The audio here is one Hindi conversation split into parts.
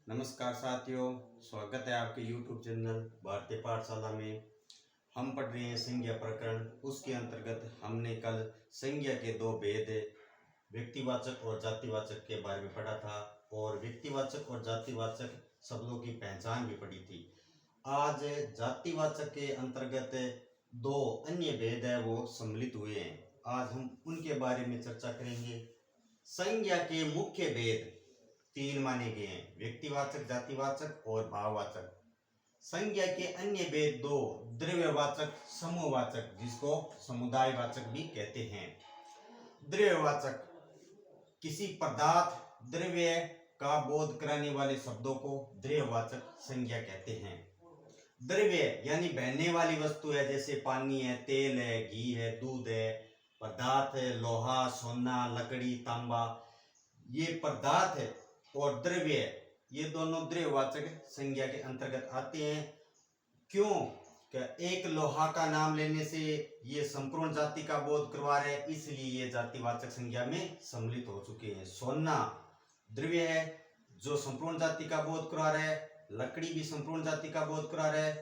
नमस्कार साथियों, स्वागत है आपके YouTube चैनल भारतीय पाठशाला में। हम पढ़ रहे हैं संज्ञा प्रकरण। उसके अंतर्गत हमने कल संज्ञा के दो भेद व्यक्तिवाचक और जातिवाचक के बारे में पढ़ा था और व्यक्तिवाचक और जातिवाचक शब्दों की पहचान भी पढ़ी थी। आज जातिवाचक के अंतर्गत दो अन्य भेद है वो सम्मिलित हुए हैं। आज हम उनके बारे में चर्चा करेंगे। संज्ञा के मुख्य भेद तीन माने गए हैं: व्यक्तिवाचक, जातिवाचक और भाववाचक। संज्ञा के अन्य भेद दो: द्रव्यवाचक, समूहवाचक, जिसको समुदायवाचक भी कहते हैं। द्रव्यवाचक किसी पदार्थ, द्रव्य का बोध कराने वाले शब्दों को द्रव्यवाचक संज्ञा कहते हैं। द्रव्य यानी बहने वाली वस्तु है, जैसे पानी है, तेल है, घी है, दूध है। पदार्थ है लोहा, सोना, लकड़ी, तांबा। ये पदार्थ है और द्रव्य, ये दोनों द्रव्यवाचक संज्ञा के अंतर्गत आते हैं। क्यों? क्या एक लोहा का नाम लेने से ये संपूर्ण जाति का बोध करवा रहे हैं, इसलिए ये जातिवाचक संज्ञा में सम्मिलित हो चुके हैं। सोना द्रव्य है जो संपूर्ण जाति का बोध करवा रहा है, लकड़ी भी संपूर्ण जाति का बोध करा रहा है,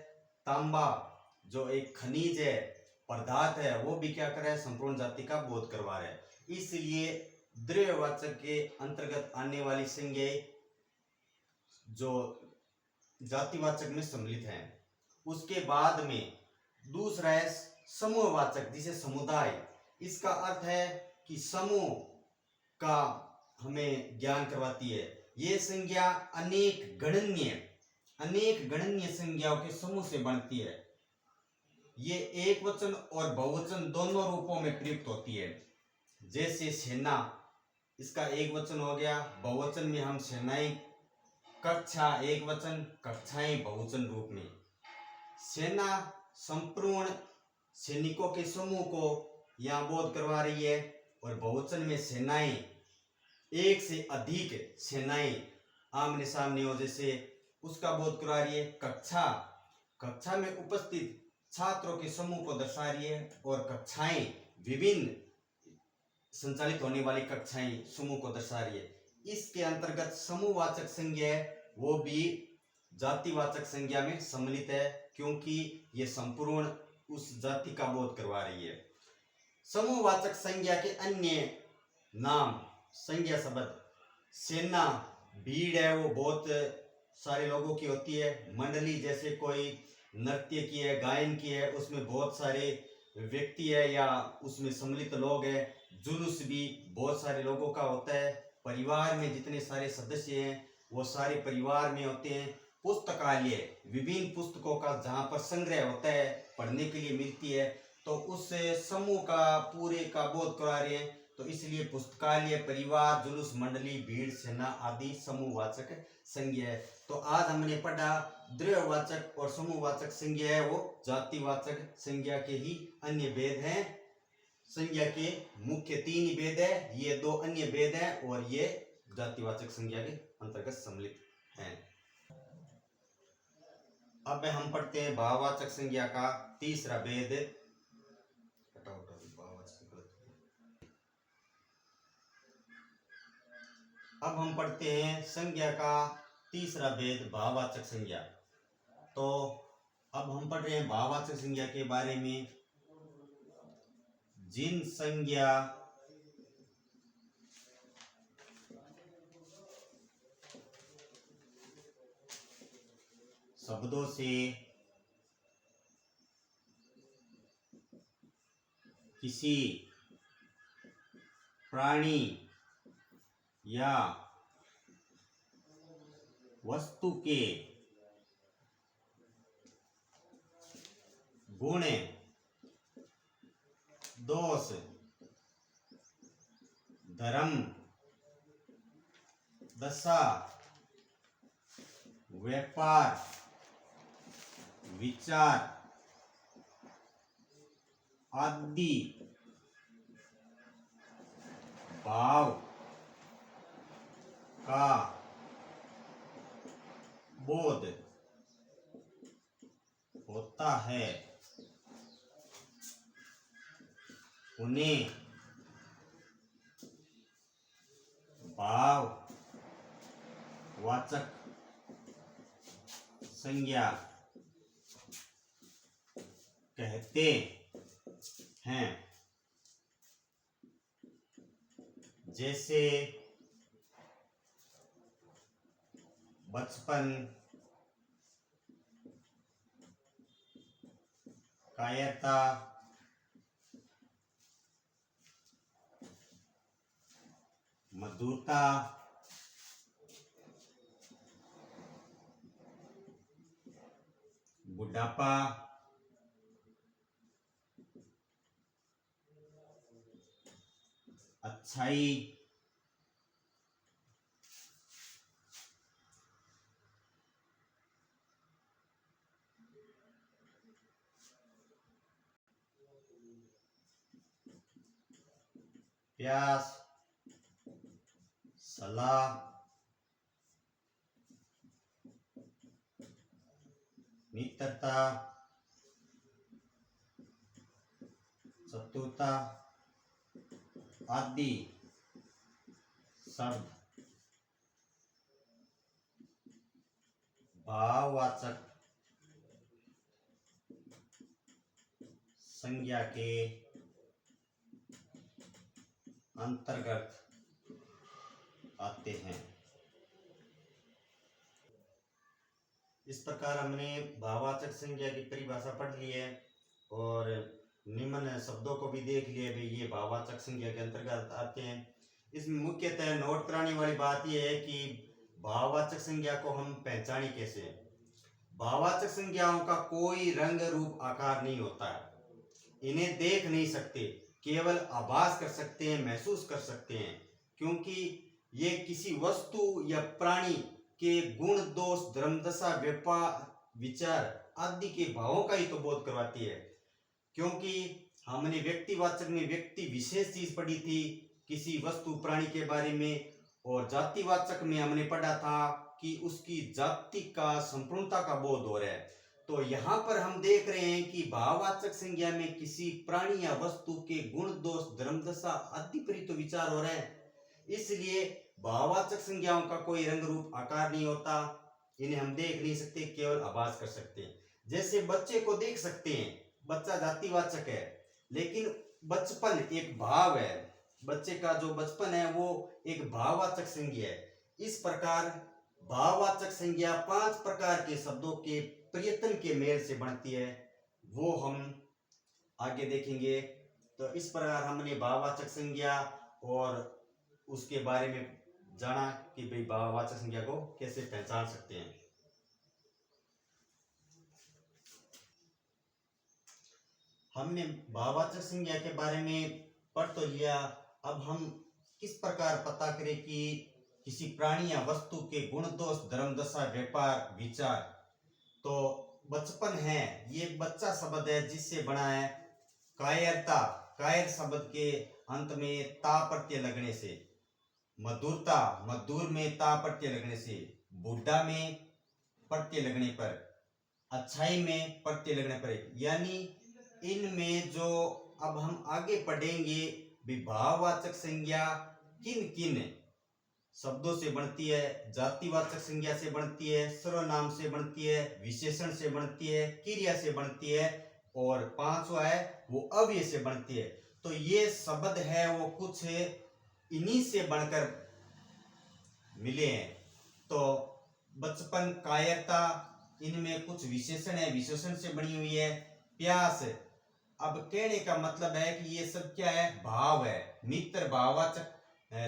तांबा जो एक खनिज है, पदार्थ है, वो भी क्या कर रहा है, संपूर्ण जाति का बोध करवा रहा है। इसलिए द्रव्यवाचक के अंतर्गत आने वाली संज्ञाएं जो जातिवाचक में सम्मिलित हैं। उसके बाद में दूसरा है समूहवाचक, जिसे समुदाय। इसका अर्थ है कि समूह का हमें ज्ञान करवाती है। ये संज्ञा अनेक गणनीय संज्ञाओं के समूह से बनती है। ये एक वचन और बहुवचन दोनों रूपों में प्रयुक्त होती है। जैसे सेना, इसका एक वचन हो गया, बहुवचन में हम सेनाएं। कक्षा एक वचन, कक्षाएं बहुवचन रूप में। सेना संपूर्ण सैनिकों के समूह को यहाँ बोध करवा रही है और बहुवचन में सेनाएं एक से अधिक सेनाएं आमने सामने हो जैसे उसका बोध करवा रही है। कक्षा में उपस्थित छात्रों के समूह को दर्शा रही है और कक्षाएं विभिन्न संचालित होने वाली कक्षाएं समूह को दर्शा रही है। इसके अंतर्गत समूहवाचक संज्ञा है वो भी जातिवाचक संज्ञा में सम्मिलित है, क्योंकि ये संपूर्ण उस जाति का बोध करवा रही है। समूहवाचक संज्ञा के अन्य नाम संज्ञा शब्द: सेना भीड़ है, वो बहुत सारे लोगों की होती है। मंडली जैसे कोई नृत्य की है, गायन की है, उसमें बहुत सारे व्यक्ति है या उसमें सम्मिलित लोग हैं। जुलूस भी बहुत सारे लोगों का होता है। परिवार में जितने सारे सदस्य हैं वो सारे परिवार में होते हैं। पुस्तकालय विभिन्न पुस्तकों का जहाँ पर संग्रह होता है, पढ़ने के लिए मिलती है, तो उस समूह का पूरे का बोध करा रहे हैं। तो इसलिए पुस्तकालय, परिवार, जुलूस, मंडली, भीड़, सेना आदि समूहवाचक संज्ञा है। तो आज हमने पढ़ा द्रव्यवाचक और समूहवाचक संज्ञा है वो जातिवाचक संज्ञा के ही अन्य भेद हैं। संज्ञा के मुख्य तीन भेद है, ये दो अन्य भेद हैं और ये जातिवाचक संज्ञा के अंतर्गत सम्मिलित हैं। अब हम पढ़ते हैं भाववाचक संज्ञा का तीसरा भेद। अब हम पढ़ते हैं संज्ञा का तीसरा भेद, भाववाचक संज्ञा। तो अब हम पढ़ रहे हैं भाववाचक संज्ञा के बारे में। जिन संज्ञा शब्दों से किसी प्राणी या वस्तु के गुण, दोष, धर्म, दशा, व्यापार, विचार आदि भाव का बोध होता है, उन्हें भाववाचक संज्ञा कहते हैं। जैसे बचपन, कायरता, मधुरता, बुढ़ापा, अच्छाई, प्यास, सलाह, मित्रता, चतुरता आदि शब्द भाववाचक संज्ञा के अंतर्गत आते हैं। इस प्रकार हमने भाववाचक संज्ञा की परिभाषा पढ़ ली है और निम्न शब्दों को भी देख लिए भी ये भाववाचक संज्ञा के अंतर्गत आते हैं। इसमें मुख्यतः नोट कराने वाली बात यह है कि भाववाचक संज्ञा को हम पहचाने कैसे। भाववाचक संज्ञाओं का कोई रंग रूप आकार नहीं होता है, इन्हें देख नहीं सकते, केवल आभास कर सकते हैं, महसूस कर सकते हैं, क्योंकि ये किसी वस्तु या प्राणी के गुण, दोष, धर्म, दशा, व्यापार, विचार आदि के भावों का ही तो बोध करवाती है। क्योंकि हमने व्यक्तिवाचक में व्यक्ति विशेष चीज पढ़ी थी किसी वस्तु प्राणी के बारे में, और जातिवाचक में हमने पढ़ा था कि उसकी जाति का संपूर्णता का बोध हो रहा है। तो यहाँ पर हम देख रहे हैं कि भाववाचक संज्ञा में किसी प्राणी या वस्तु के गुण, दोष, धर्म, दशा आदि पर ही तो विचार हो रहा है। इसलिए भाववाचक संज्ञाओं का कोई रंग रूप आकार नहीं होता, इन्हें हम देख नहीं सकते, केवल आभास कर सकते हैं। जैसे बच्चे को देख सकते हैं, बच्चा जातिवाचक है, लेकिन बचपन एक भाव है, बच्चे का जो बचपन है वो एक भाववाचक संज्ञा है। इस प्रकार भाववाचक संज्ञा 5 प्रकार के शब्दों के प्रयत्न के मेल से बनती है, वो हम आगे देखेंगे। तो इस प्रकार हमने भाववाचक संज्ञा और उसके बारे में जाना कि भाई भाववाचक संज्ञा को कैसे पहचान सकते हैं। हमने भाववाचक संज्ञा के बारे में पढ़ तो लिया, अब हम किस प्रकार पता करें कि किसी प्राणी या वस्तु के गुण, दोष, धर्म, दशा, व्यापार, विचार। तो बचपन है, ये बच्चा शब्द है जिससे बना है। कायरता, कायर शब्द के अंत में ता प्रत्यय लगने से। मधुरता, मधुर में ता प्रत्यय लगने से। बुढ़ा में प्रत्यय लगने पर। अच्छाई में प्रत्यय लगने पर। यानी इनमें जो अब हम आगे पढ़ेंगे भाववाचक संज्ञा किन किन शब्दों से बनती है। जातिवाचक संज्ञा से बनती है, सर्वनाम से बनती है, विशेषण से बनती है, क्रिया से बनती है, और 5वां है वो अव्यय से बनती है। तो ये शब्द है वो कुछ इन्हीं से बनकर मिले हैं। तो बचपन, कायरता, इनमें कुछ विशेषण है, विशेषण से बनी हुई है। प्यास, अब कहने का मतलब है कि ये सब क्या है, भाव है। मित्र भाववाचक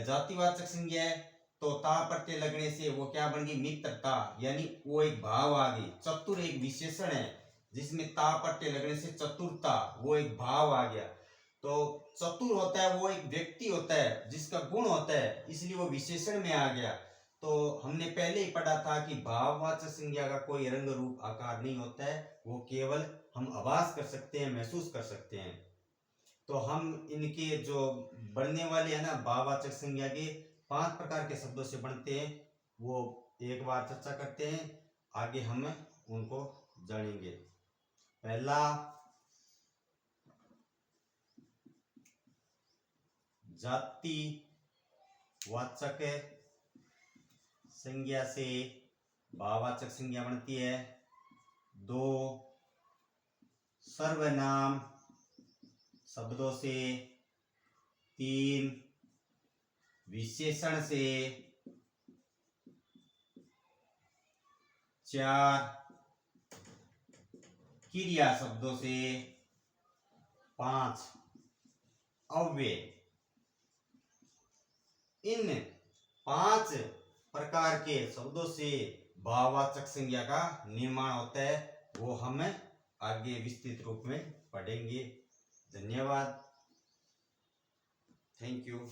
जातिवाचक संज्ञा है, तो ता प्रत्यय लगने से वो क्या बन गई, मित्रता, यानी वो एक भाव आ गई। चतुर एक विशेषण है जिसमें ता प्रत्यय लगने से चतुरता, वो एक भाव आ गया। तो चतुर होता है वो एक व्यक्ति होता है जिसका गुण होता है, इसलिए वो विशेषण में आ गया। तो हमने पहले ही पढ़ा था कि भाववाचक संज्ञा का कोई रंग रूप आकार नहीं होता है, वो केवल हम आभास कर सकते हैं, महसूस कर सकते हैं। तो हम इनके जो बनने वाले हैं ना भाववाचक संज्ञा के 5 प्रकार के शब्दों से बनते हैं, वो एक बार चर्चा करते हैं, आगे हम उनको जानेंगे। पहला जातिवाचक संज्ञा से भाववाचक संज्ञा बनती है। दो सर्वनाम शब्दों से, तीन विशेषण से, चार क्रिया शब्दों से, पांच अव्यय। इन पांच प्रकार के शब्दों से भाववाचक संज्ञा का निर्माण होता है, वो हम आगे विस्तृत रूप में पढ़ेंगे। धन्यवाद। Thank you.